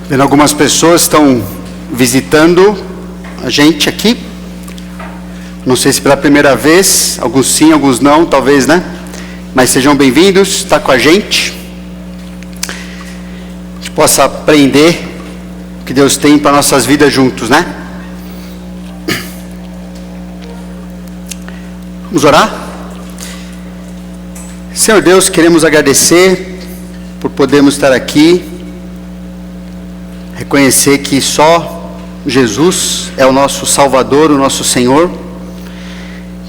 Vendo algumas pessoas estão visitando a gente aqui. Não sei se pela primeira vez, alguns sim, alguns não, talvez, né? Mas sejam bem-vindos, está com a gente. A gente possa aprender o que Deus tem para nossas vidas juntos, né? Vamos orar? Senhor Deus, queremos agradecer por podermos estar aqui. Reconhecer que só Jesus é o nosso Salvador, o nosso Senhor,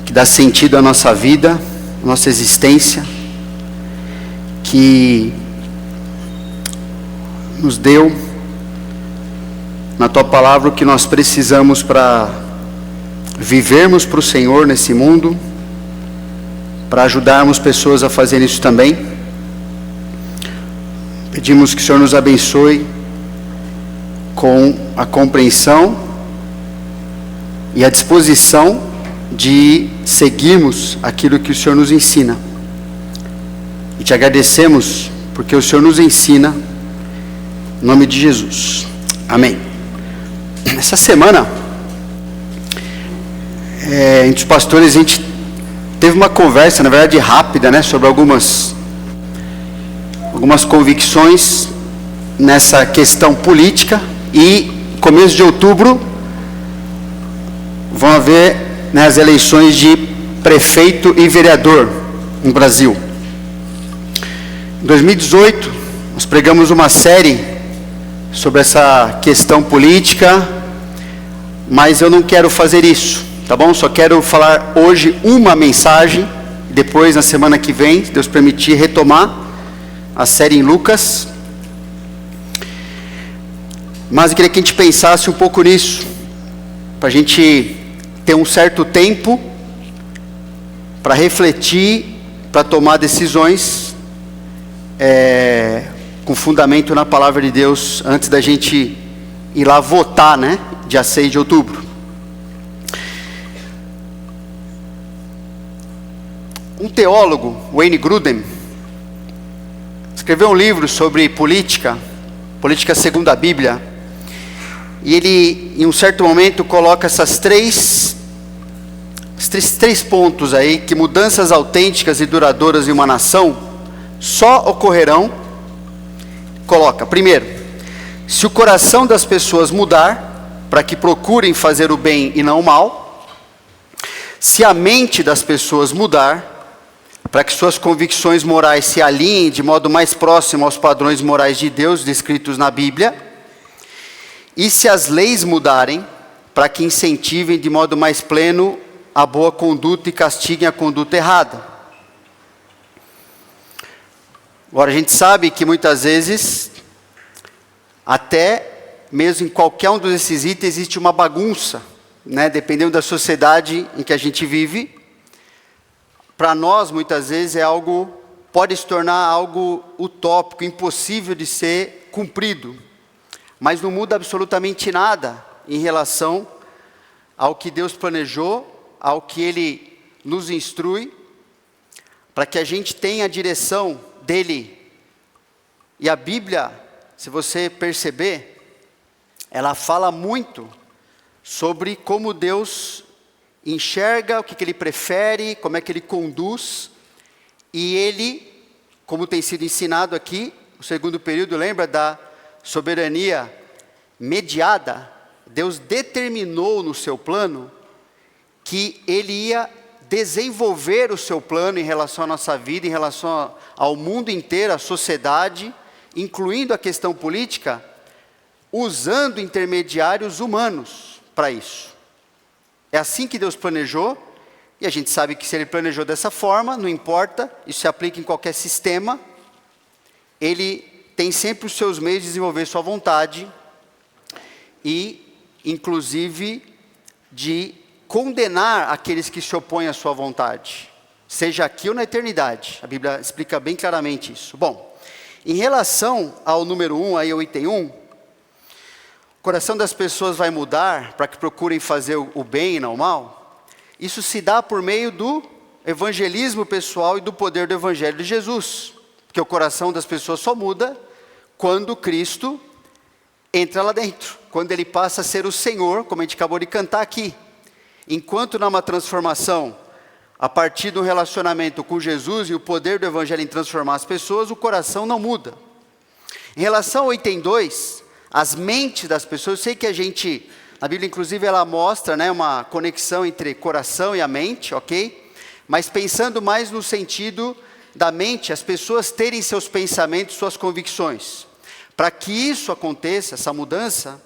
que dá sentido à nossa vida, à nossa existência, que nos deu na Tua Palavra o que nós precisamos para vivermos para o Senhor nesse mundo, para ajudarmos pessoas a fazerem isso também. Pedimos que o Senhor nos abençoe com a compreensão e a disposição de seguirmos aquilo que o Senhor nos ensina. E te agradecemos porque o Senhor nos ensina, em nome de Jesus. Amém. Essa semana, entre os pastores, a gente teve uma conversa, na verdade rápida, né, sobre algumas convicções nessa questão política. E começo de outubro vão haver, né, as eleições de prefeito e vereador no Brasil. Em 2018 nós pregamos uma série sobre essa questão política, mas eu não quero fazer isso, tá bom? Só quero falar hoje uma mensagem, depois na semana que vem, se Deus permitir, retomar a série em Lucas. Mas eu queria que a gente pensasse um pouco nisso, para a gente ter um certo tempo para refletir, para tomar decisões com fundamento na Palavra de Deus, antes da gente ir lá votar, né, dia 6 de outubro. Um teólogo, Wayne Grudem, escreveu um livro sobre política segundo a Bíblia. E ele, em um certo momento, coloca esses três pontos aí, que mudanças autênticas e duradouras em uma nação só ocorrerão. Coloca, primeiro, se o coração das pessoas mudar, para que procurem fazer o bem e não o mal. Se a mente das pessoas mudar, para que suas convicções morais se alinhem de modo mais próximo aos padrões morais de Deus descritos na Bíblia. E se as leis mudarem, para que incentivem de modo mais pleno a boa conduta e castiguem a conduta errada. Agora, a gente sabe que muitas vezes, até mesmo em qualquer um desses itens, existe uma bagunça, né? Dependendo da sociedade em que a gente vive. Para nós, muitas vezes, pode se tornar algo utópico, impossível de ser cumprido. Mas não muda absolutamente nada em relação ao que Deus planejou, ao que Ele nos instrui, para que a gente tenha a direção dEle. E a Bíblia, se você perceber, ela fala muito sobre como Deus enxerga, o que Ele prefere, como é que Ele conduz. E Ele, como tem sido ensinado aqui, o segundo período, lembra da soberania mediada? Deus determinou no seu plano que Ele ia desenvolver o seu plano em relação à nossa vida, em relação ao mundo inteiro, à sociedade, incluindo a questão política, usando intermediários humanos para isso. É assim que Deus planejou, e a gente sabe que se Ele planejou dessa forma, não importa, isso se aplica em qualquer sistema, Ele tem sempre os seus meios de desenvolver sua vontade e, inclusive, de condenar aqueles que se opõem à sua vontade, seja aqui ou na eternidade. A Bíblia explica bem claramente isso. Bom, em relação ao número 1, aí o item 1, o coração das pessoas vai mudar para que procurem fazer o bem e não o mal. Isso se dá por meio do evangelismo pessoal e do poder do Evangelho de Jesus. Porque o coração das pessoas só muda quando Cristo entra lá dentro, quando ele passa a ser o Senhor, como a gente acabou de cantar aqui. Enquanto numa transformação, a partir do relacionamento com Jesus e o poder do Evangelho em transformar as pessoas, o coração não muda. Em relação ao item 2, as mentes das pessoas, eu sei que a Bíblia inclusive ela mostra, né, uma conexão entre coração e a mente, ok? Mas pensando mais no sentido da mente, as pessoas terem seus pensamentos, suas convicções. Para que isso aconteça, essa mudança,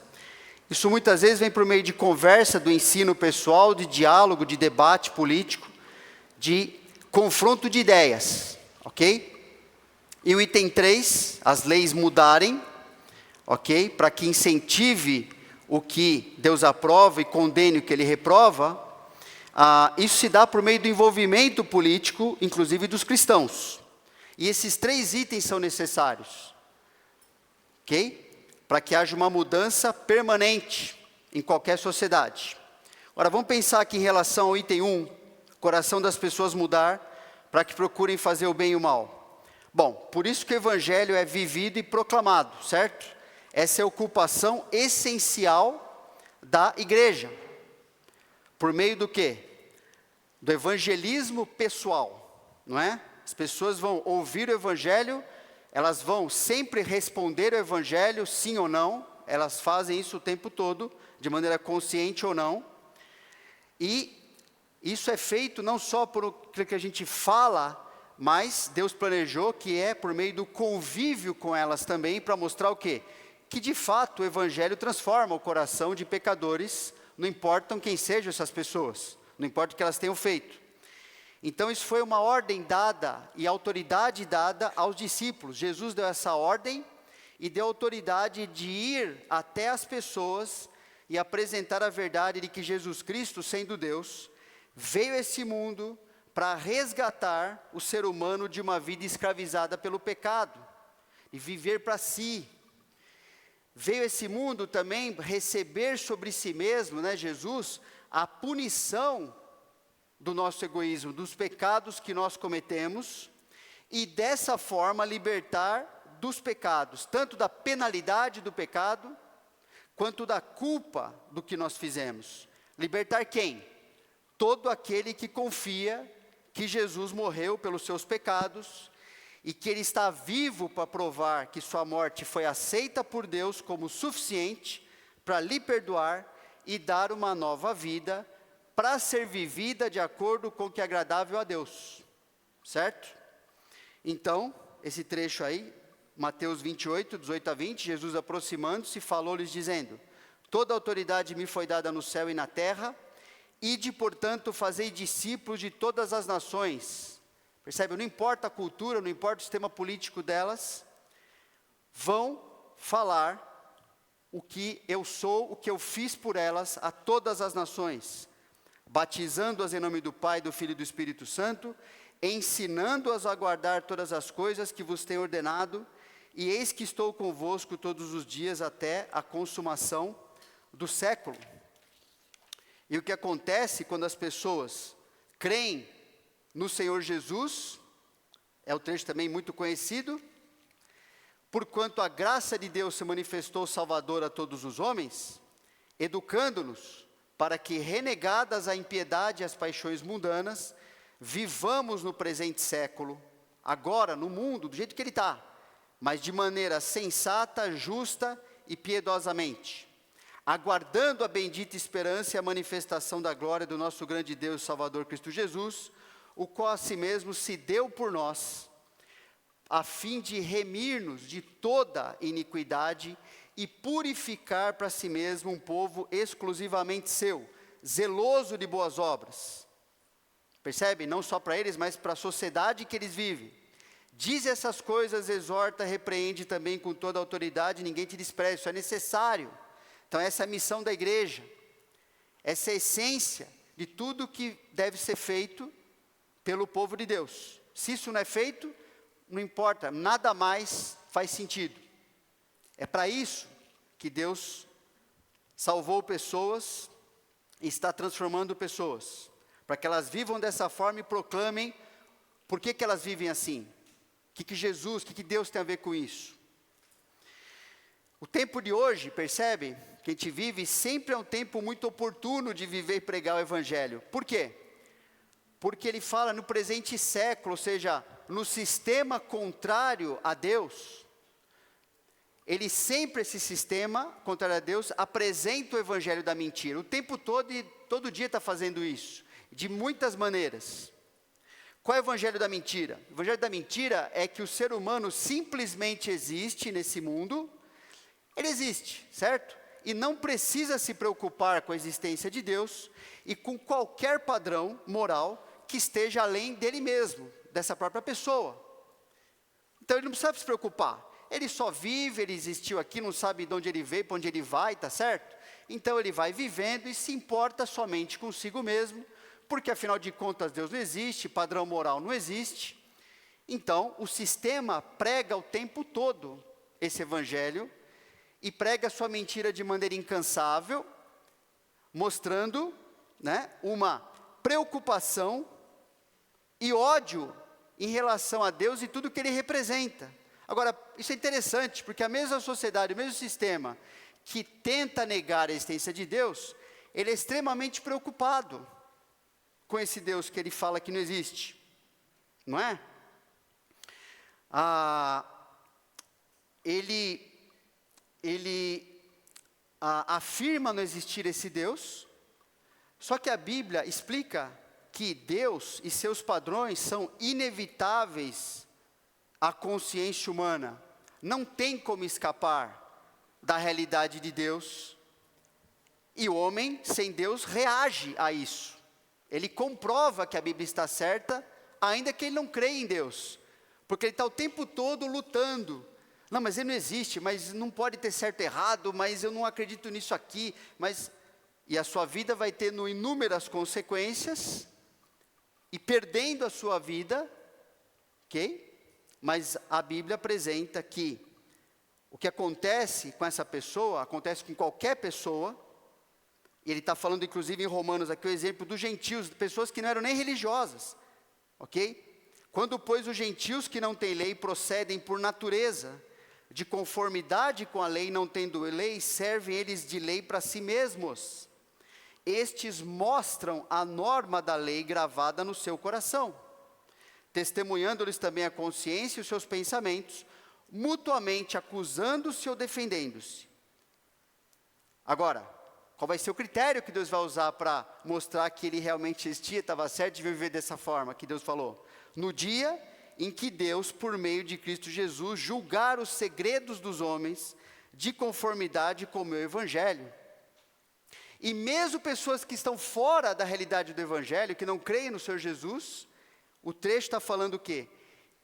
isso muitas vezes vem por meio de conversa, do ensino pessoal, de diálogo, de debate político, de confronto de ideias, ok? E o item 3, as leis mudarem, ok? Para que incentive o que Deus aprova e condene o que Ele reprova, isso se dá por meio do envolvimento político, inclusive dos cristãos. E esses 3 itens são necessários, ok? Para que haja uma mudança permanente em qualquer sociedade. Agora vamos pensar aqui em relação ao item 1, coração das pessoas mudar, para que procurem fazer o bem e o mal. Bom, por isso que o Evangelho é vivido e proclamado, certo? Essa é a ocupação essencial da igreja. Por meio do quê? Do evangelismo pessoal, não é? As pessoas vão ouvir o Evangelho, elas vão sempre responder o Evangelho, sim ou não, elas fazem isso o tempo todo, de maneira consciente ou não, e isso é feito não só por o que a gente fala, mas Deus planejou que é por meio do convívio com elas também, para mostrar o quê? Que de fato o Evangelho transforma o coração de pecadores, não importam quem sejam essas pessoas, não importa o que elas tenham feito. Então isso foi uma ordem dada e autoridade dada aos discípulos. Jesus deu essa ordem e deu autoridade de ir até as pessoas e apresentar a verdade de que Jesus Cristo, sendo Deus, veio a esse mundo para resgatar o ser humano de uma vida escravizada pelo pecado e viver para si. Veio a esse mundo também receber sobre si mesmo, né, Jesus, a punição do nosso egoísmo, dos pecados que nós cometemos, e dessa forma libertar dos pecados, tanto da penalidade do pecado, quanto da culpa do que nós fizemos. Libertar quem? Todo aquele que confia que Jesus morreu pelos seus pecados, e que Ele está vivo para provar que sua morte foi aceita por Deus como suficiente para lhe perdoar e dar uma nova vida, para ser vivida de acordo com o que é agradável a Deus, certo? Então, esse trecho aí, Mateus 28, 18 a 20, Jesus aproximando-se, falou-lhes dizendo: toda autoridade me foi dada no céu e na terra, ide, portanto, fazei discípulos de todas as nações. Percebe? Não importa a cultura, não importa o sistema político delas, vão falar o que eu sou, o que eu fiz por elas a todas as nações, batizando-as em nome do Pai, do Filho e do Espírito Santo, ensinando-as a guardar todas as coisas que vos tenho ordenado, e eis que estou convosco todos os dias até a consumação do século. E o que acontece quando as pessoas creem no Senhor Jesus, é o trecho também muito conhecido: porquanto a graça de Deus se manifestou salvadora a todos os homens, educando-nos para que, renegadas a impiedade e as paixões mundanas, vivamos no presente século, agora no mundo, do jeito que ele está, mas de maneira sensata, justa e piedosamente, aguardando a bendita esperança e a manifestação da glória do nosso grande Deus e Salvador Cristo Jesus, o qual a si mesmo se deu por nós, a fim de remir-nos de toda iniquidade e purificar para si mesmo um povo exclusivamente seu, zeloso de boas obras. Percebe? Não só para eles, mas para a sociedade que eles vivem. Diz essas coisas, exorta, repreende também com toda a autoridade, ninguém te despreze, isso é necessário. Então essa é a missão da igreja, essa é a essência de tudo que deve ser feito pelo povo de Deus. Se isso não é feito, não importa, nada mais faz sentido. É para isso que Deus salvou pessoas e está transformando pessoas, para que elas vivam dessa forma e proclamem por que elas vivem assim. O que Jesus, o que Deus tem a ver com isso? O tempo de hoje, percebe, que a gente vive, sempre é um tempo muito oportuno de viver e pregar o Evangelho. Por quê? Porque ele fala no presente século, ou seja, no sistema contrário a Deus. Ele sempre, esse sistema contrário a Deus, apresenta o Evangelho da mentira. O tempo todo e todo dia está fazendo isso, de muitas maneiras. Qual é o Evangelho da mentira? O Evangelho da mentira é que o ser humano simplesmente existe nesse mundo. Ele existe, certo? E não precisa se preocupar com a existência de Deus e com qualquer padrão moral que esteja além dele mesmo, dessa própria pessoa. Então ele não precisa se preocupar. Ele só vive, ele existiu aqui, não sabe de onde ele veio, para onde ele vai, tá certo? Então ele vai vivendo e se importa somente consigo mesmo, porque afinal de contas Deus não existe, padrão moral não existe. Então o sistema prega o tempo todo esse evangelho e prega sua mentira de maneira incansável, mostrando, uma preocupação e ódio em relação a Deus e tudo que ele representa. Agora, isso é interessante, porque a mesma sociedade, o mesmo sistema que tenta negar a existência de Deus, ele é extremamente preocupado com esse Deus que ele fala que não existe, não é? Ele afirma não existir esse Deus, só que a Bíblia explica que Deus e seus padrões são inevitáveis à consciência humana. Não tem como escapar da realidade de Deus. E o homem sem Deus reage a isso. Ele comprova que a Bíblia está certa, ainda que ele não creia em Deus. Porque ele está o tempo todo lutando. Não, mas ele não existe, mas não pode ter certo e errado, mas eu não acredito nisso aqui. E a sua vida vai tendo inúmeras consequências, e perdendo a sua vida, ok? Mas a Bíblia apresenta que o que acontece com essa pessoa, acontece com qualquer pessoa, e ele está falando inclusive em Romanos aqui o exemplo dos gentios, pessoas que não eram nem religiosas, ok? Quando pois os gentios que não têm lei procedem por natureza, de conformidade com a lei, não tendo lei, servem eles de lei para si mesmos. Estes mostram a norma da lei gravada no seu coração, testemunhando-lhes também a consciência e os seus pensamentos, mutuamente acusando-se ou defendendo-se. Agora, qual vai ser o critério que Deus vai usar para mostrar que ele realmente existia, estava certo de viver dessa forma que Deus falou? No dia em que Deus, por meio de Cristo Jesus, julgar os segredos dos homens, de conformidade com o meu evangelho. E mesmo pessoas que estão fora da realidade do evangelho, que não creem no Senhor Jesus, o trecho está falando o quê?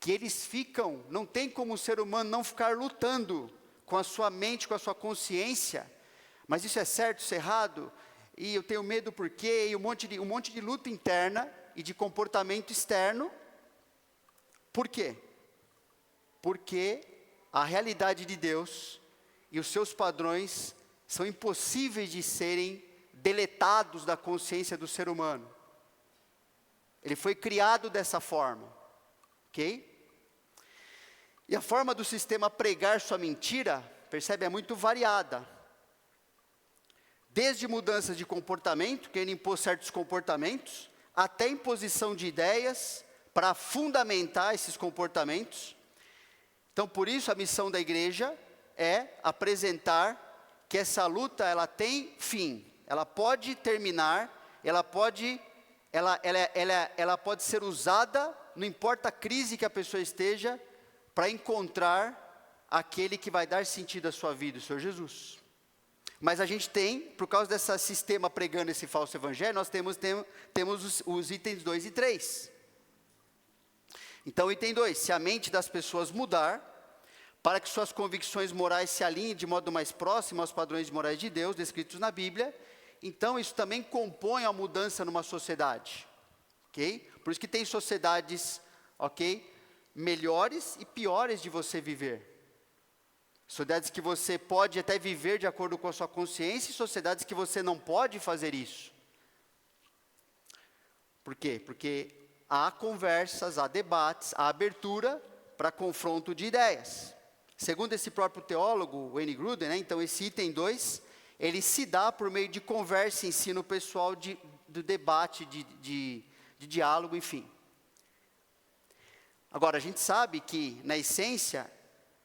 Que eles ficam, não tem como o ser humano não ficar lutando com a sua mente, com a sua consciência, mas isso é certo, isso é errado, e eu tenho medo por quê, e um monte de luta interna e de comportamento externo. Por quê? Porque a realidade de Deus e os seus padrões são impossíveis de serem deletados da consciência do ser humano. Ele foi criado dessa forma, ok? E a forma do sistema pregar sua mentira, percebe, é muito variada. Desde mudanças de comportamento, que ele impôs certos comportamentos, até imposição de ideias para fundamentar esses comportamentos. Então, por isso, a missão da igreja é apresentar que essa luta, ela tem fim. Ela pode terminar, ela pode ser usada, não importa a crise que a pessoa esteja, para encontrar aquele que vai dar sentido à sua vida, o Senhor Jesus. Mas a gente tem, por causa desse sistema pregando esse falso evangelho, nós temos os itens 2 e 3. Então, item 2, se a mente das pessoas mudar, para que suas convicções morais se alinhem de modo mais próximo aos padrões morais de Deus, descritos na Bíblia, então isso também compõe a mudança numa sociedade, ok? Por isso que tem sociedades, ok, melhores e piores de você viver. Sociedades que você pode até viver de acordo com a sua consciência, e sociedades que você não pode fazer isso. Por quê? Porque há conversas, há debates, há abertura para confronto de ideias. Segundo esse próprio teólogo, Wayne Grudem, né, então esse item 2, ele se dá por meio de conversa, ensino pessoal, do debate, de diálogo, enfim. Agora, a gente sabe que, na essência,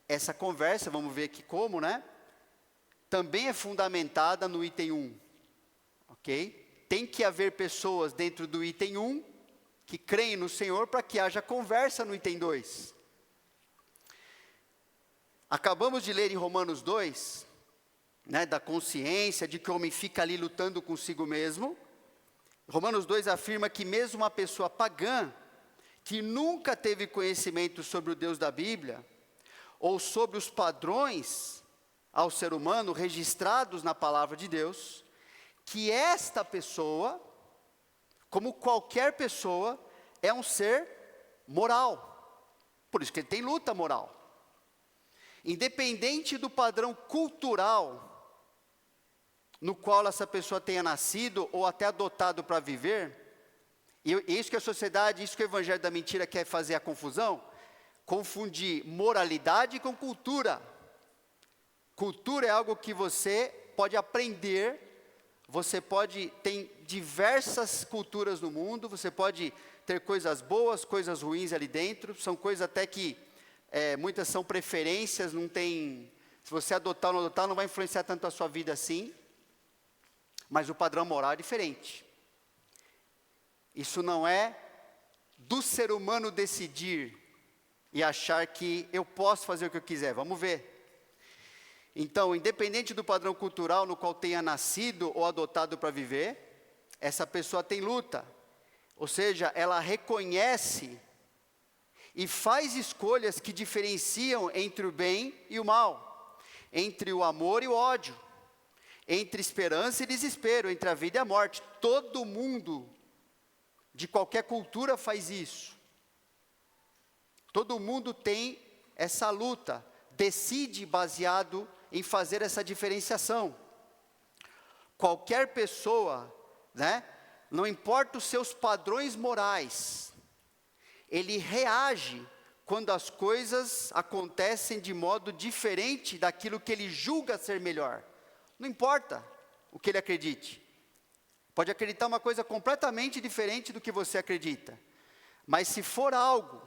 essa conversa, vamos ver aqui como, né? Também é fundamentada no item 1, ok? Tem que haver pessoas dentro do item 1 que creem no Senhor para que haja conversa no item 2. Acabamos de ler em Romanos 2, né, da consciência, de que o homem fica ali lutando consigo mesmo. Romanos 2 afirma que mesmo uma pessoa pagã, que nunca teve conhecimento sobre o Deus da Bíblia, ou sobre os padrões ao ser humano registrados na palavra de Deus, que esta pessoa, como qualquer pessoa, é um ser moral. Por isso que ele tem luta moral. Independente do padrão cultural no qual essa pessoa tenha nascido ou até adotado para viver, e isso que a sociedade, isso que o evangelho da mentira quer fazer a confusão, confundir moralidade com cultura. Cultura é algo que você pode aprender, você pode, tem diversas culturas no mundo, você pode ter coisas boas, coisas ruins ali dentro, são coisas até que, muitas são preferências, não tem, se você adotar ou não adotar, não vai influenciar tanto a sua vida assim, mas o padrão moral é diferente. Isso não é do ser humano decidir e achar que eu posso fazer o que eu quiser, vamos ver. Então, independente do padrão cultural no qual tenha nascido ou adotado para viver, essa pessoa tem luta. Ou seja, ela reconhece e faz escolhas que diferenciam entre o bem e o mal, entre o amor e o ódio, entre esperança e desespero, entre a vida e a morte. Todo mundo, de qualquer cultura, faz isso. Todo mundo tem essa luta, decide baseado em fazer essa diferenciação. Qualquer pessoa, né, não importa os seus padrões morais, ele reage quando as coisas acontecem de modo diferente daquilo que ele julga ser melhor. Não importa o que ele acredite. Pode acreditar uma coisa completamente diferente do que você acredita. Mas se for algo,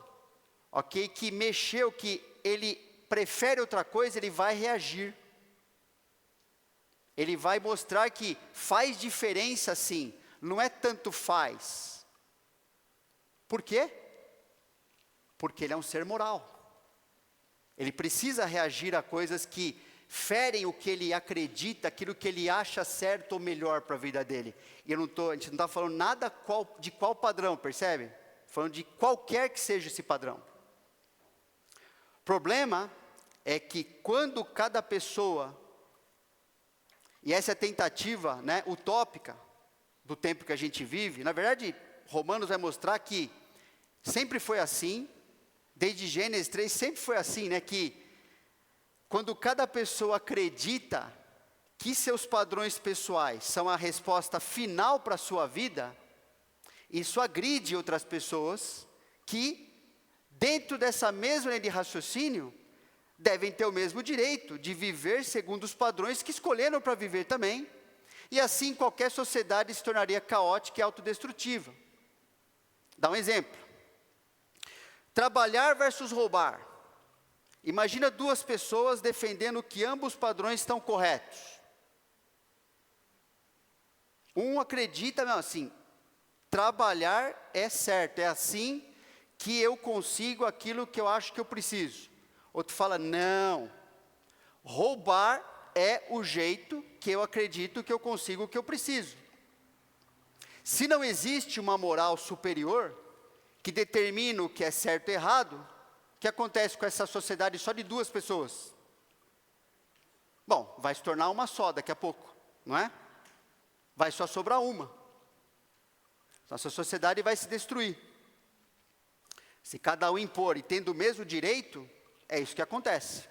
ok, que mexeu, que ele prefere outra coisa, ele vai reagir. Ele vai mostrar que faz diferença sim, não é tanto faz. Por quê? Porque ele é um ser moral. Ele precisa reagir a coisas que ferem o que ele acredita, aquilo que ele acha certo ou melhor para a vida dele. E a gente não está falando nada de qual padrão, percebe? Falando de qualquer que seja esse padrão. O problema é que quando cada pessoa, e essa é a tentativa, né, utópica do tempo que a gente vive, na verdade, Romanos vai mostrar que sempre foi assim, desde Gênesis 3 sempre foi assim, né, que quando cada pessoa acredita que seus padrões pessoais são a resposta final para a sua vida, isso agride outras pessoas que, dentro dessa mesma linha de raciocínio, devem ter o mesmo direito de viver segundo os padrões que escolheram para viver também, e assim qualquer sociedade se tornaria caótica e autodestrutiva. Dá um exemplo. Trabalhar versus roubar. Imagina duas pessoas defendendo que ambos os padrões estão corretos. Um acredita, não, assim, trabalhar é certo, é assim que eu consigo aquilo que eu acho que eu preciso. Outro fala, não, roubar é o jeito que eu acredito que eu consigo o que eu preciso. Se não existe uma moral superior que determina o que é certo e errado, o que acontece com essa sociedade só de duas pessoas? Bom, vai se tornar uma só daqui a pouco, não é? Vai só sobrar uma. Nossa sociedade vai se destruir. Se cada um impor e tendo o mesmo direito, é isso que acontece.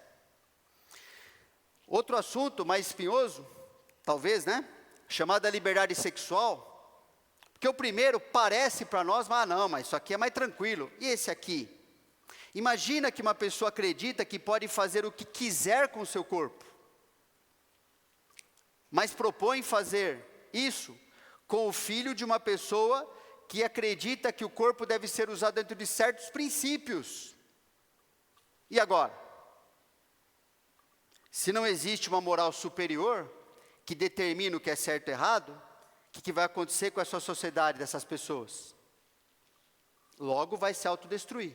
Outro assunto mais espinhoso, talvez, né? Chamada liberdade sexual. Porque o primeiro parece para nós, não, mas isso aqui é mais tranquilo. E esse aqui? Imagina que uma pessoa acredita que pode fazer o que quiser com o seu corpo, mas propõe fazer isso com o filho de uma pessoa que acredita que o corpo deve ser usado dentro de certos princípios. E agora? Se não existe uma moral superior que determina o que é certo e errado, o que vai acontecer com essa sociedade dessas pessoas? Logo vai se autodestruir.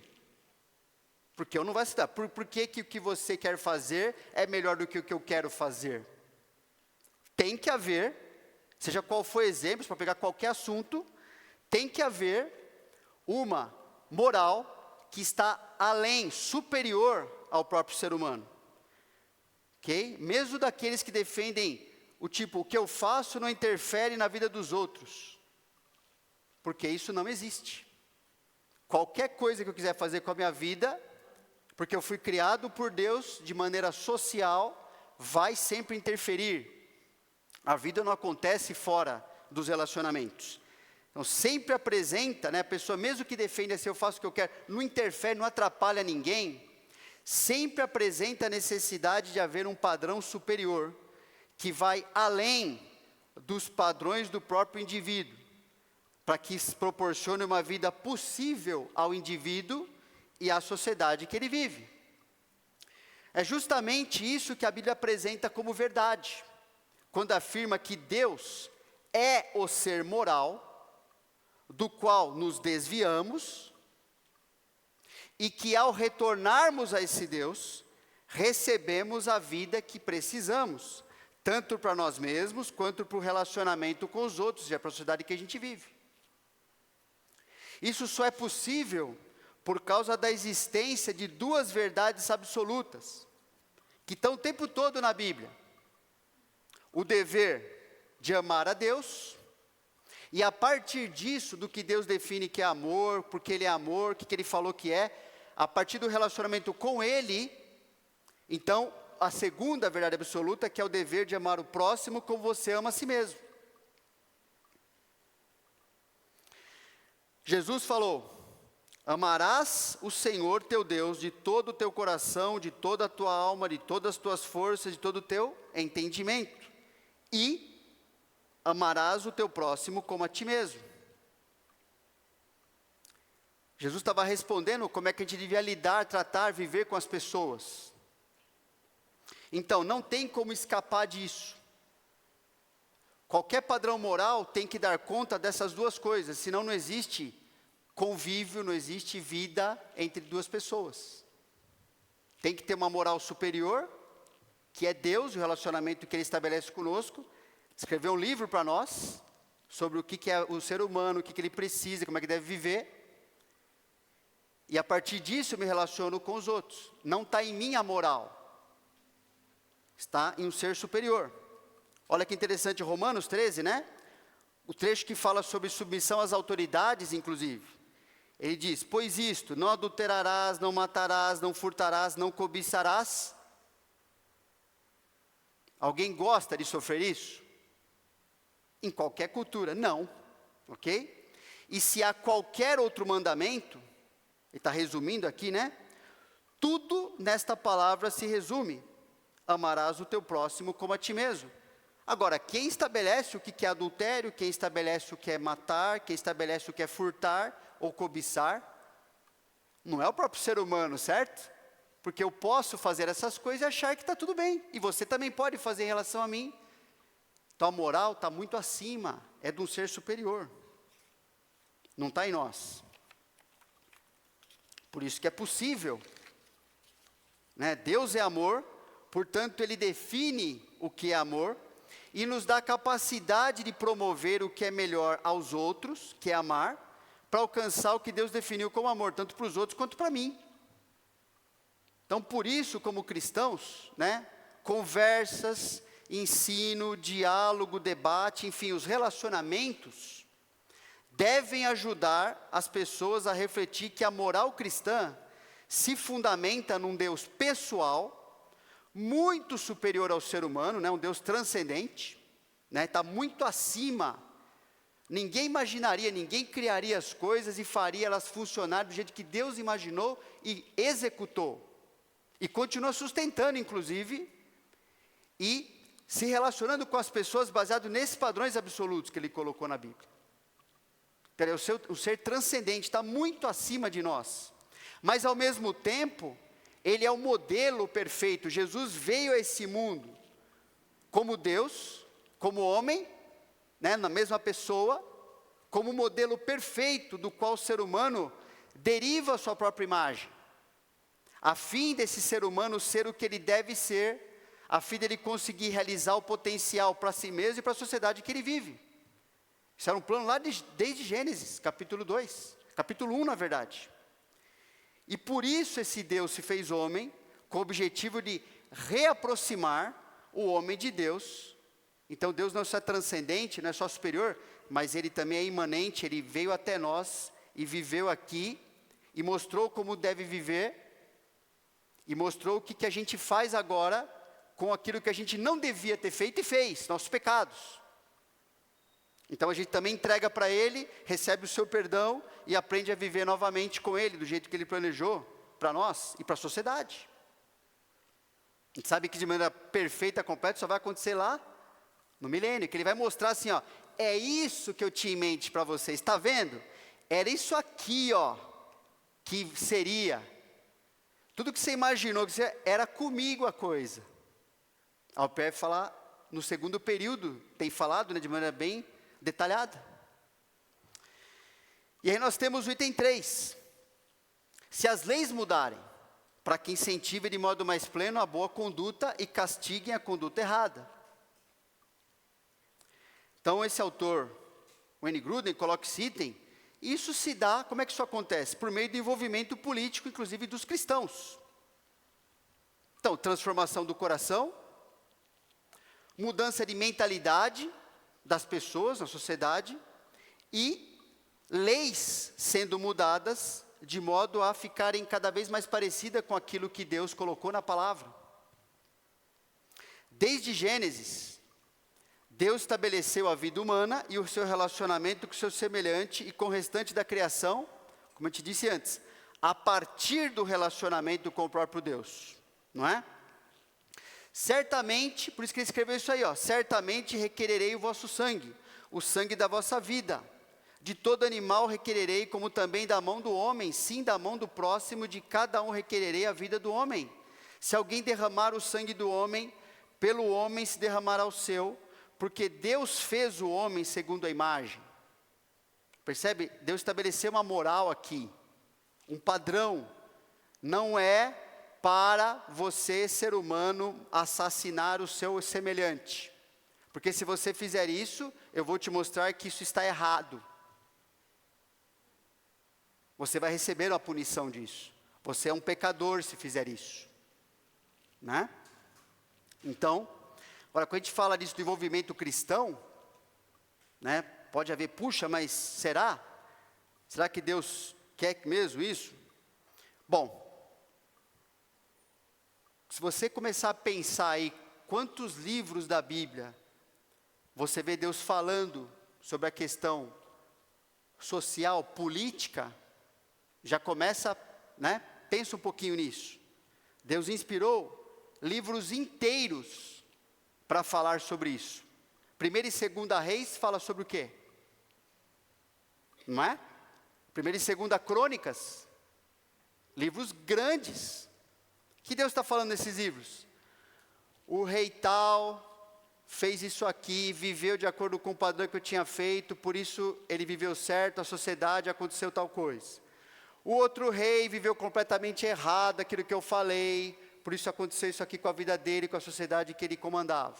Porque eu não vai se dar. Por que o que você quer fazer é melhor do que o que eu quero fazer? Tem que haver, seja qual for exemplo, para pegar qualquer assunto, tem que haver uma moral que está além, superior ao próprio ser humano. Ok? Mesmo daqueles que defendem o tipo, o que eu faço não interfere na vida dos outros. Porque isso não existe. Qualquer coisa que eu quiser fazer com a minha vida, porque eu fui criado por Deus de maneira social, vai sempre interferir. A vida não acontece fora dos relacionamentos. Então sempre apresenta, a pessoa mesmo que defenda se eu faço o que eu quero, não interfere, não atrapalha ninguém, sempre apresenta a necessidade de haver um padrão superior, que vai além dos padrões do próprio indivíduo, para que se proporcione uma vida possível ao indivíduo e à sociedade que ele vive. É justamente isso que a Bíblia apresenta como verdade, quando afirma que Deus é o ser moral, do qual nos desviamos, e que ao retornarmos a esse Deus, recebemos a vida que precisamos, tanto para nós mesmos, quanto para o relacionamento com os outros e para a sociedade que a gente vive. Isso só é possível por causa da existência de duas verdades absolutas, que estão o tempo todo na Bíblia. O dever de amar a Deus, e a partir disso, do que Deus define que é amor, porque Ele é amor, o que Ele falou que é, a partir do relacionamento com Ele, então, a segunda verdade absoluta, que é o dever de amar o próximo como você ama a si mesmo. Jesus falou: amarás o Senhor teu Deus de todo o teu coração, de toda a tua alma, de todas as tuas forças, de todo o teu entendimento. E amarás o teu próximo como a ti mesmo. Jesus estava respondendo como é que a gente devia lidar, tratar, viver com as pessoas. Então, não tem como escapar disso. Qualquer padrão moral tem que dar conta dessas duas coisas, senão não existe convívio, não existe vida entre duas pessoas. Tem que ter uma moral superior, que é Deus, o relacionamento que Ele estabelece conosco. Escreveu um livro para nós, sobre o que é o ser humano, o que ele precisa, como é que deve viver. E a partir disso eu me relaciono com os outros. Não está em mim a moral, está em um ser superior. Olha que interessante, Romanos 13, o trecho que fala sobre submissão às autoridades, inclusive. Ele diz: pois isto, não adulterarás, não matarás, não furtarás, não cobiçarás. Alguém gosta de sofrer isso? Em qualquer cultura, não, ok? E se há qualquer outro mandamento, ele está resumindo aqui, tudo nesta palavra se resume: amarás o teu próximo como a ti mesmo. Agora, quem estabelece o que é adultério, quem estabelece o que é matar, quem estabelece o que é furtar ou cobiçar, não é o próprio ser humano, certo? Porque eu posso fazer essas coisas e achar que está tudo bem, e você também pode fazer em relação a mim. Então a moral está muito acima, é de um ser superior, não está em nós. Por isso que é possível, Deus é amor, portanto Ele define o que é amor, e nos dá a capacidade de promover o que é melhor aos outros, que é amar, para alcançar o que Deus definiu como amor, tanto para os outros quanto para mim. Então por isso, como cristãos, conversas, ensino, diálogo, debate, enfim, os relacionamentos devem ajudar as pessoas a refletir que a moral cristã se fundamenta num Deus pessoal, muito superior ao ser humano, um Deus transcendente, está muito acima, Ninguém imaginaria, ninguém criaria as coisas e faria elas funcionar do jeito que Deus imaginou e executou. E continua sustentando, inclusive, e se relacionando com as pessoas baseado nesses padrões absolutos que Ele colocou na Bíblia. Então, o ser transcendente está muito acima de nós. Mas, ao mesmo tempo, Ele é o modelo perfeito. Jesus veio a esse mundo como Deus, como homem, né, na mesma pessoa, como modelo perfeito do qual o ser humano deriva a sua própria imagem, a fim desse ser humano ser o que ele deve ser, a fim dele conseguir realizar o potencial para si mesmo e para a sociedade que ele vive. Isso era um plano lá desde Gênesis, capítulo 2, capítulo 1 na verdade. E por isso esse Deus se fez homem, com o objetivo de reaproximar o homem de Deus. Então Deus não é só transcendente, não é só superior, mas Ele também é imanente, Ele veio até nós e viveu aqui, e mostrou como deve viver, e mostrou o que a gente faz agora, com aquilo que a gente não devia ter feito e fez, nossos pecados. Então a gente também entrega para Ele, recebe o seu perdão, e aprende a viver novamente com Ele, do jeito que Ele planejou, para nós e para a sociedade. A gente sabe que de maneira perfeita, completa, só vai acontecer lá, no milênio, que Ele vai mostrar assim, ó, é isso que eu tinha em mente para vocês, está vendo? Era isso aqui, ó, que seria. Tudo que você imaginou, que era comigo a coisa. A UPF falar, no segundo período, tem falado, né, de maneira bem detalhada. E aí nós temos o item 3. Se as leis mudarem, para que incentivem de modo mais pleno a boa conduta e castiguem a conduta errada. Então esse autor, Wayne Grudem, coloca esse item. Isso se dá, como é que isso acontece? Por meio do envolvimento político, inclusive dos cristãos. Então, transformação do coração, mudança de mentalidade das pessoas na sociedade e leis sendo mudadas de modo a ficarem cada vez mais parecidas com aquilo que Deus colocou na palavra. Desde Gênesis, Deus estabeleceu a vida humana e o seu relacionamento com o seu semelhante e com o restante da criação, como eu te disse antes, a partir do relacionamento com o próprio Deus, não é? Certamente, por isso que ele escreveu isso aí, ó, certamente requererei o vosso sangue, o sangue da vossa vida. De todo animal requererei, como também da mão do homem, sim, da mão do próximo, de cada um requererei a vida do homem. Se alguém derramar o sangue do homem, pelo homem se derramará o seu, porque Deus fez o homem segundo a imagem. Percebe? Deus estabeleceu uma moral aqui, um padrão. Não é para você, ser humano, assassinar o seu semelhante. Porque se você fizer isso, eu vou te mostrar que isso está errado. Você vai receber uma punição disso. Você é um pecador se fizer isso. Né? Então, agora, quando a gente fala disso do envolvimento cristão, né, pode haver, puxa, mas será? Será que Deus quer mesmo isso? Bom, se você começar a pensar aí, quantos livros da Bíblia, você vê Deus falando sobre a questão social, política, já começa, né, pensa um pouquinho nisso. Deus inspirou livros inteiros para falar sobre isso. 1 e 2 Reis fala sobre o quê? Não é? 1 e 2 Crônicas, livros grandes. O que Deus está falando nesses livros? O rei tal fez isso aqui, viveu de acordo com o padrão que eu tinha feito, por isso ele viveu certo, a sociedade aconteceu tal coisa. O outro rei viveu completamente errado aquilo que eu falei, por isso aconteceu isso aqui com a vida dele, com a sociedade que ele comandava.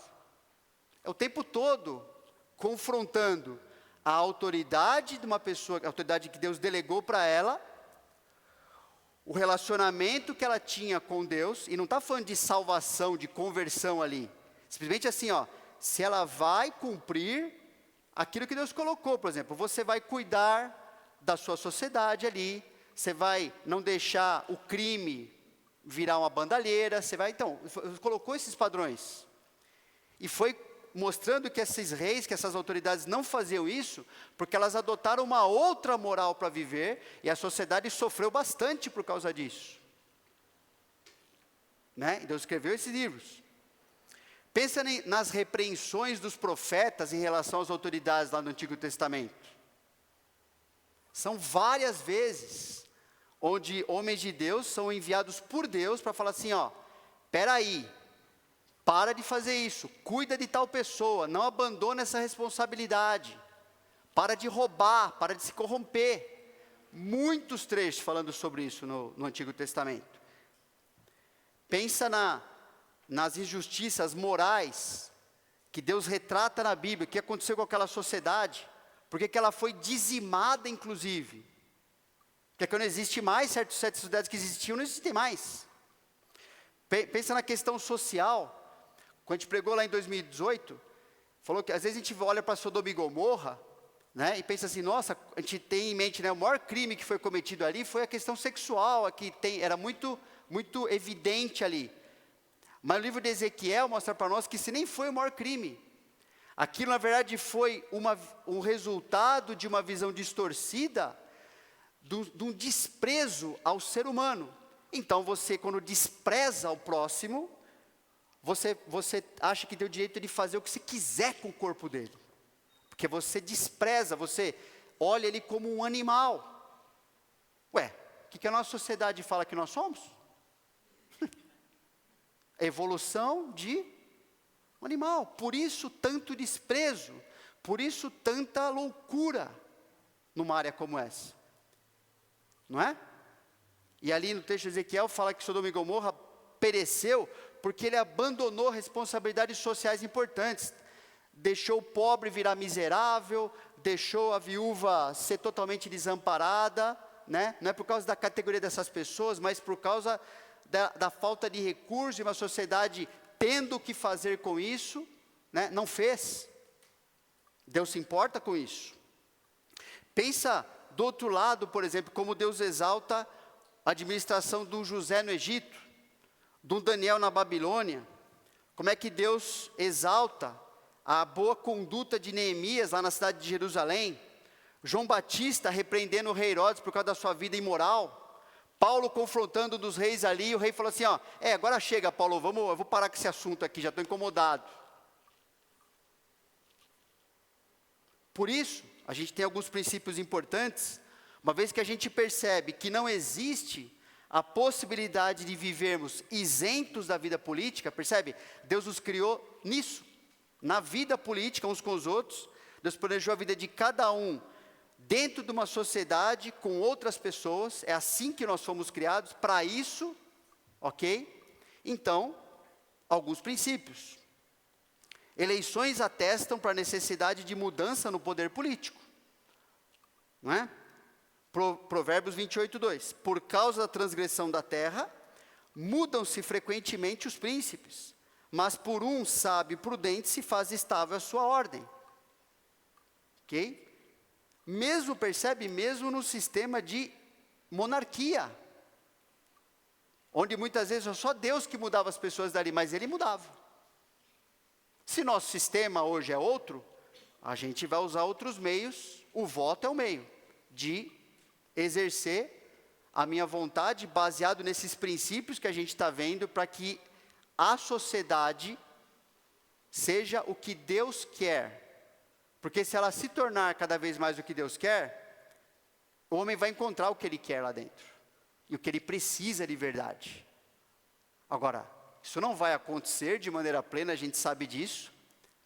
É o tempo todo confrontando a autoridade de uma pessoa, a autoridade que Deus delegou para ela, o relacionamento que ela tinha com Deus, e não está falando de salvação, de conversão ali, simplesmente assim, ó, se ela vai cumprir aquilo que Deus colocou, por exemplo, você vai cuidar da sua sociedade ali, você vai não deixar o crime virar uma bandalheira, você vai, então, colocou esses padrões, e foi mostrando que esses reis, que essas autoridades não faziam isso, porque elas adotaram uma outra moral para viver, e a sociedade sofreu bastante por causa disso. Né? E Deus escreveu esses livros. Pensa nas repreensões dos profetas em relação às autoridades lá no Antigo Testamento. São várias vezes onde homens de Deus são enviados por Deus para falar assim, espera aí, para de fazer isso, cuida de tal pessoa, não abandona essa responsabilidade, para de roubar, para de se corromper. Muitos trechos falando sobre isso no Antigo Testamento. Pensa nas injustiças morais que Deus retrata na Bíblia, o que aconteceu com aquela sociedade, porque ela foi dizimada inclusive, porque não existe mais, certas sociedades que existiam não existem mais. Pensa na questão social, quando a gente pregou lá em 2018, falou que às vezes a gente olha para Sodoma e Gomorra, né, e pensa assim, nossa, a gente tem em mente, né, o maior crime que foi cometido ali foi a questão sexual, era muito evidente ali. Mas o livro de Ezequiel mostra para nós que isso nem foi o maior crime. Aquilo, na verdade, foi um resultado de uma visão distorcida, de um desprezo ao ser humano. Então, você, quando despreza o próximo, você acha que tem o direito de fazer o que você quiser com o corpo dele. Porque você despreza, você olha ele como um animal. Ué, o que a nossa sociedade fala que nós somos? Evolução de um animal. Por isso tanto desprezo, por isso tanta loucura numa área como essa. Não é? E ali no texto de Ezequiel fala que Sodoma e Gomorra pereceu porque ele abandonou responsabilidades sociais importantes. Deixou o pobre virar miserável, deixou a viúva ser totalmente desamparada, né? Não é por causa da categoria dessas pessoas, mas por causa da falta de recursos e uma sociedade tendo o que fazer com isso, né? Não fez. Deus se importa com isso. Pensa do outro lado, por exemplo, como Deus exalta a administração do José no Egito, do Daniel na Babilônia, como é que Deus exalta a boa conduta de Neemias lá na cidade de Jerusalém, João Batista repreendendo o rei Herodes por causa da sua vida imoral, Paulo confrontando um dos reis ali, e o rei falou assim, agora chega Paulo, eu vou parar com esse assunto aqui, já estou incomodado. Por isso, a gente tem alguns princípios importantes, uma vez que a gente percebe que não existe a possibilidade de vivermos isentos da vida política, percebe? Deus nos criou nisso, na vida política uns com os outros, Deus planejou a vida de cada um, dentro de uma sociedade com outras pessoas, é assim que nós fomos criados, para isso, ok? Então, alguns princípios. Eleições atestam para a necessidade de mudança no poder político, não é? Provérbios 28:2, por causa da transgressão da terra, mudam-se frequentemente os príncipes, mas por um sábio e prudente se faz estável a sua ordem. Ok? Mesmo, percebe, mesmo no sistema de monarquia, onde muitas vezes é só Deus que mudava as pessoas dali, mas Ele mudava. Se nosso sistema hoje é outro, a gente vai usar outros meios, o voto é o meio de exercer a minha vontade, baseado nesses princípios que a gente está vendo, para que a sociedade seja o que Deus quer. Porque se ela se tornar cada vez mais o que Deus quer, o homem vai encontrar o que ele quer lá dentro, e o que ele precisa de verdade. Agora, isso não vai acontecer de maneira plena, a gente sabe disso,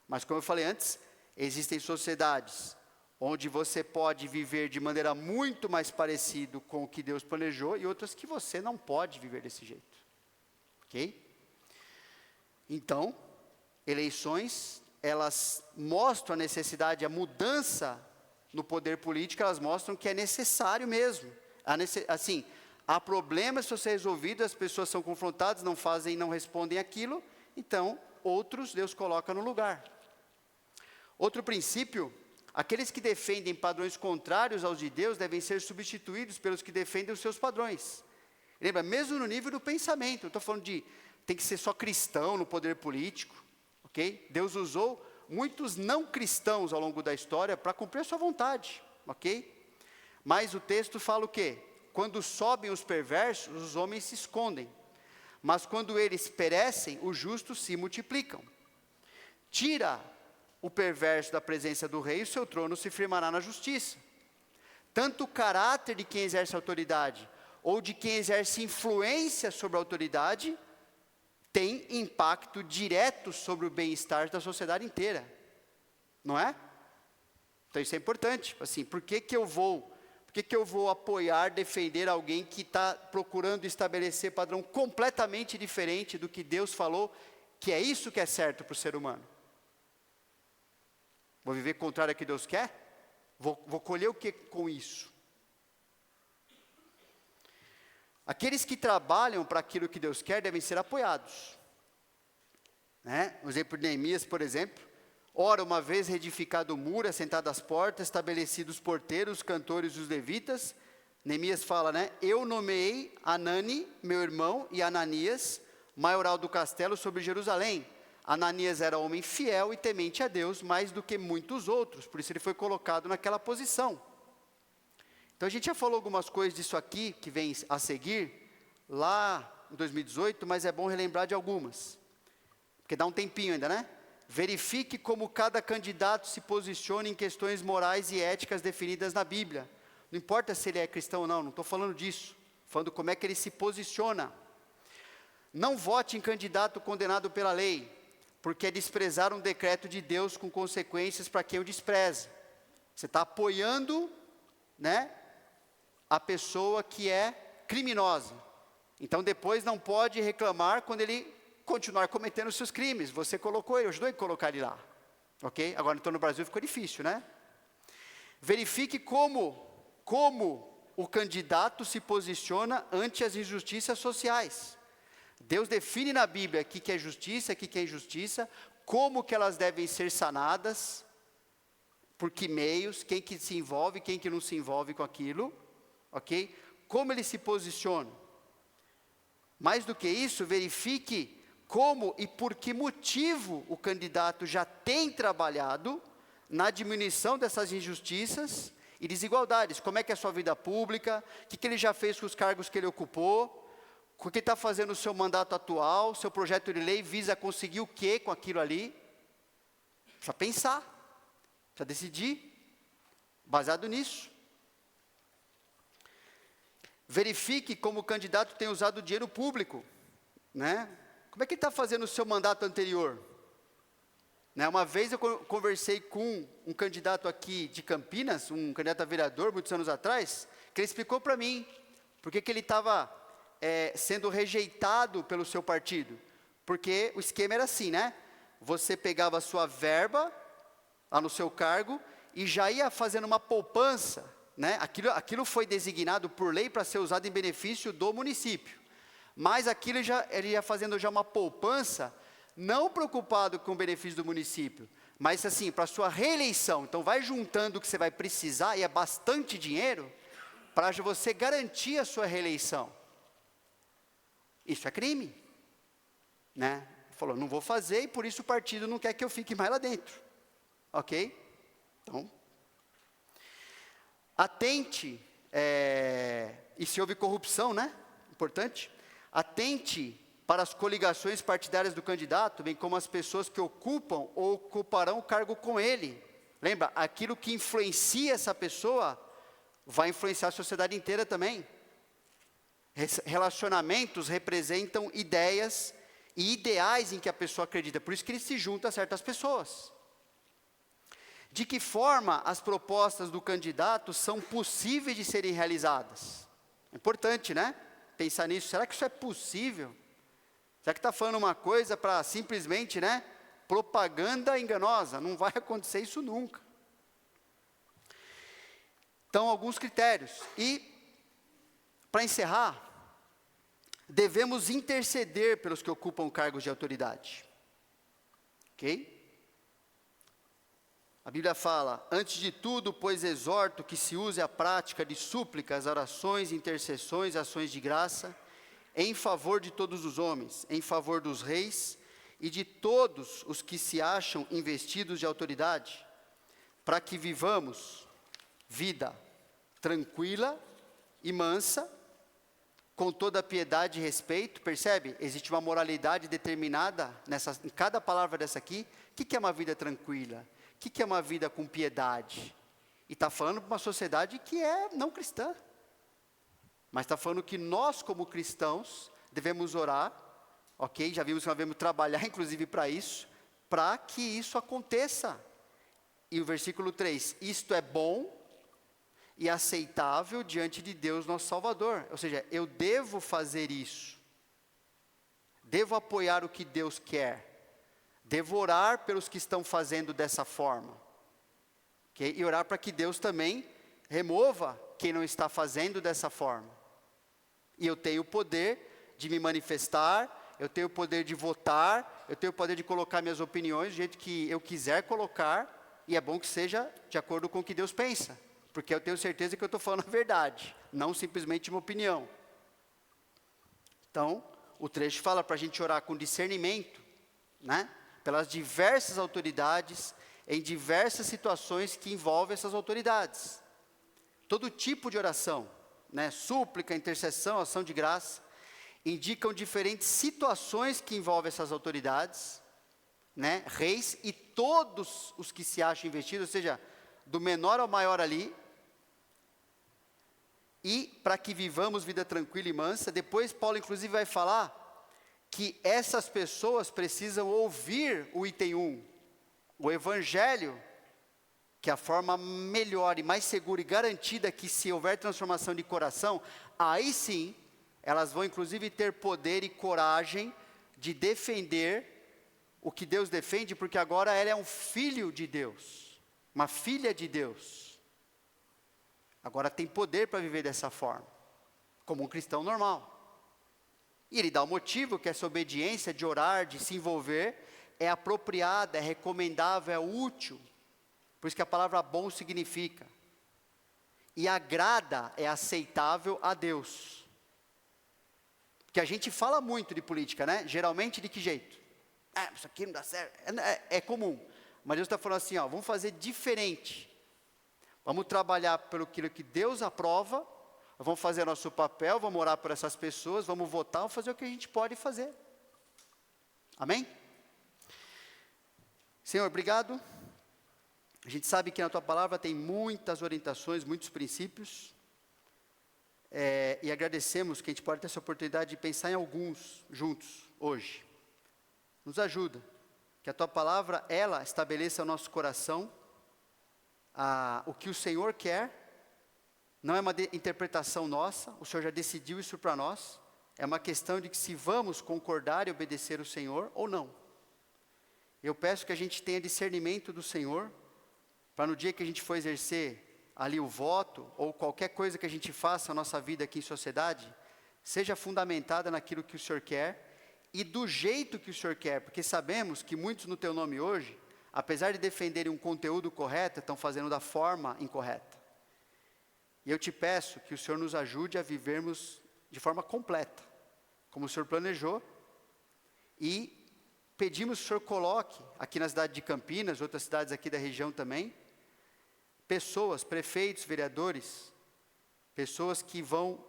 mas como eu falei antes, existem sociedades onde você pode viver de maneira muito mais parecida com o que Deus planejou, e outras que você não pode viver desse jeito. Ok? Então, eleições, elas mostram a necessidade, a mudança no poder político, elas mostram que é necessário mesmo. Assim, há problemas para ser resolvidos, as pessoas são confrontadas, não fazem, não respondem aquilo, então, outros Deus coloca no lugar. Outro princípio, aqueles que defendem padrões contrários aos de Deus devem ser substituídos pelos que defendem os seus padrões. Lembra, mesmo no nível do pensamento, eu estou falando de, tem que ser só cristão no poder político, ok? Deus usou muitos não cristãos ao longo da história para cumprir a sua vontade, ok? Mas o texto fala o quê? Quando sobem os perversos, os homens se escondem. Mas quando eles perecem, os justos se multiplicam. Tira o perverso da presença do rei, o seu trono se firmará na justiça. Tanto o caráter de quem exerce autoridade, ou de quem exerce influência sobre a autoridade, tem impacto direto sobre o bem-estar da sociedade inteira. Não é? Então isso é importante. Assim, por que eu vou apoiar, defender alguém que está procurando estabelecer padrão completamente diferente do que Deus falou, que é isso que é certo para o ser humano? Vou viver contrário ao que Deus quer? Vou colher o que com isso? Aqueles que trabalham para aquilo que Deus quer devem ser apoiados. Né? O exemplo de Neemias, por exemplo. Ora, uma vez reedificado o muro, assentado às portas, estabelecidos os porteiros, os cantores e os levitas, Neemias fala, né? Eu nomeei Anani, meu irmão, e Ananias, maioral do castelo sobre Jerusalém. Ananias era homem fiel e temente a Deus, mais do que muitos outros, por isso ele foi colocado naquela posição. Então a gente já falou algumas coisas disso aqui, que vem a seguir, lá em 2018, mas é bom relembrar de algumas, porque dá um tempinho ainda, né? Verifique como cada candidato se posiciona em questões morais e éticas definidas na Bíblia. Não importa se ele é cristão ou não estou falando disso, falando como é que ele se posiciona. Não vote em candidato condenado pela lei, porque é desprezar um decreto de Deus com consequências para quem o despreza. Você está apoiando, né, a pessoa que é criminosa. Então depois não pode reclamar quando ele continuar cometendo os seus crimes. Você colocou ele, ajudou a colocar ele lá. Ok? Agora então no Brasil ficou difícil, né? Verifique como o candidato se posiciona ante as injustiças sociais. Deus define na Bíblia o que é justiça, o que é injustiça, como que elas devem ser sanadas, por que meios, quem que se envolve, quem que não se envolve com aquilo, ok? Como ele se posiciona. Mais do que isso, verifique como e por que motivo o candidato já tem trabalhado na diminuição dessas injustiças e desigualdades. Como é que é a sua vida pública, o que ele já fez com os cargos que ele ocupou, o que está fazendo o seu mandato atual, seu projeto de lei visa conseguir o que com aquilo ali? Precisa pensar, precisa decidir, baseado nisso. Verifique como o candidato tem usado o dinheiro público, né? Como é que ele está fazendo o seu mandato anterior? Né? Uma vez eu conversei com um candidato aqui de Campinas, um candidato a vereador, muitos anos atrás, que ele explicou para mim, porque que ele estava sendo rejeitado pelo seu partido. Porque o esquema era assim, né? Você pegava a sua verba, lá no seu cargo, e já ia fazendo uma poupança, né? Aquilo foi designado por lei para ser usado em benefício do município. Mas aquilo ele ia fazendo já uma poupança, não preocupado com o benefício do município, mas assim, para a sua reeleição. Então vai juntando o que você vai precisar, e é bastante dinheiro, para você garantir a sua reeleição. Isso é crime, né? Ele falou, não vou fazer e por isso o partido não quer que eu fique mais lá dentro. Ok? Então, atente, e se houve corrupção, né? Importante. Atente para as coligações partidárias do candidato, bem como as pessoas que ocupam ou ocuparão o cargo com ele. Lembra, aquilo que influencia essa pessoa, vai influenciar a sociedade inteira também. Relacionamentos representam ideias e ideais em que a pessoa acredita, por isso que ele se junta a certas pessoas. De que forma as propostas do candidato são possíveis de serem realizadas? É importante, né? Pensar nisso, será que isso é possível? Será que está falando uma coisa para simplesmente, né? Propaganda enganosa, não vai acontecer isso nunca. Então, alguns critérios. E, para encerrar, devemos interceder pelos que ocupam cargos de autoridade. Ok? A Bíblia fala, antes de tudo, pois exorto que se use a prática de súplicas, orações, intercessões, ações de graça, em favor de todos os homens, em favor dos reis e de todos os que se acham investidos de autoridade, para que vivamos vida tranquila e mansa, com toda a piedade e respeito. Percebe? Existe uma moralidade determinada em cada palavra dessa aqui. O que é uma vida tranquila? O que é uma vida com piedade? E está falando para uma sociedade que é não cristã. Mas está falando que nós, como cristãos, devemos orar, ok? Já vimos que nós devemos trabalhar, inclusive, para isso, para que isso aconteça. E o versículo 3, isto é bom e aceitável diante de Deus, nosso Salvador. Ou seja, eu devo fazer isso. Devo apoiar o que Deus quer. Devo orar pelos que estão fazendo dessa forma. Okay? E orar para que Deus também remova quem não está fazendo dessa forma. E eu tenho o poder de me manifestar, eu tenho o poder de votar, eu tenho o poder de colocar minhas opiniões do jeito que eu quiser colocar, e é bom que seja de acordo com o que Deus pensa, porque eu tenho certeza que eu estou falando a verdade, não simplesmente uma opinião. Então, o trecho fala para a gente orar com discernimento, né? Pelas diversas autoridades, em diversas situações que envolvem essas autoridades. Todo tipo de oração, né? Súplica, intercessão, ação de graça, indicam diferentes situações que envolvem essas autoridades, né? Reis e todos os que se acham investidos, ou seja, do menor ao maior ali, e para que vivamos vida tranquila e mansa. Depois Paulo inclusive vai falar que essas pessoas precisam ouvir o item 1, o evangelho, que é a forma melhor e mais segura e garantida que, se houver transformação de coração, aí sim, elas vão inclusive ter poder e coragem de defender o que Deus defende, porque agora ela é um filho de Deus, uma filha de Deus. Agora tem poder para viver dessa forma, como um cristão normal. E ele dá o motivo que essa obediência de orar, de se envolver, é apropriada, é recomendável, é útil. Por isso que a palavra bom significa. E agrada, é aceitável a Deus. Porque a gente fala muito de política, né? Geralmente de que jeito? Isso aqui não dá certo. É comum. Mas Deus está falando assim, ó, vamos fazer diferente. Vamos trabalhar pelo que Deus aprova, vamos fazer nosso papel, vamos orar por essas pessoas, vamos votar, vamos fazer o que a gente pode fazer. Amém? Senhor, obrigado. A gente sabe que na Tua palavra tem muitas orientações, muitos princípios, e agradecemos que a gente pode ter essa oportunidade de pensar em alguns juntos, hoje. Nos ajuda, que a Tua palavra, ela estabeleça no nosso coração o que o Senhor quer. Não é uma interpretação nossa, o Senhor já decidiu isso para nós, é uma questão de que se vamos concordar e obedecer o Senhor ou não. Eu peço que a gente tenha discernimento do Senhor, para no dia que a gente for exercer ali o voto, ou qualquer coisa que a gente faça na nossa vida aqui em sociedade, seja fundamentada naquilo que o Senhor quer, e do jeito que o Senhor quer, porque sabemos que muitos no Teu nome hoje, apesar de defenderem um conteúdo correto, estão fazendo da forma incorreta. E eu te peço que o Senhor nos ajude a vivermos de forma completa, como o Senhor planejou, e pedimos que o Senhor coloque aqui na cidade de Campinas, outras cidades aqui da região também, pessoas, prefeitos, vereadores, pessoas que vão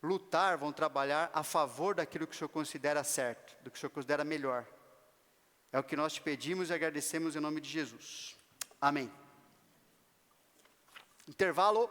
lutar, vão trabalhar a favor daquilo que o Senhor considera certo, do que o Senhor considera melhor. É o que nós te pedimos e agradecemos em nome de Jesus. Amém. Intervalo.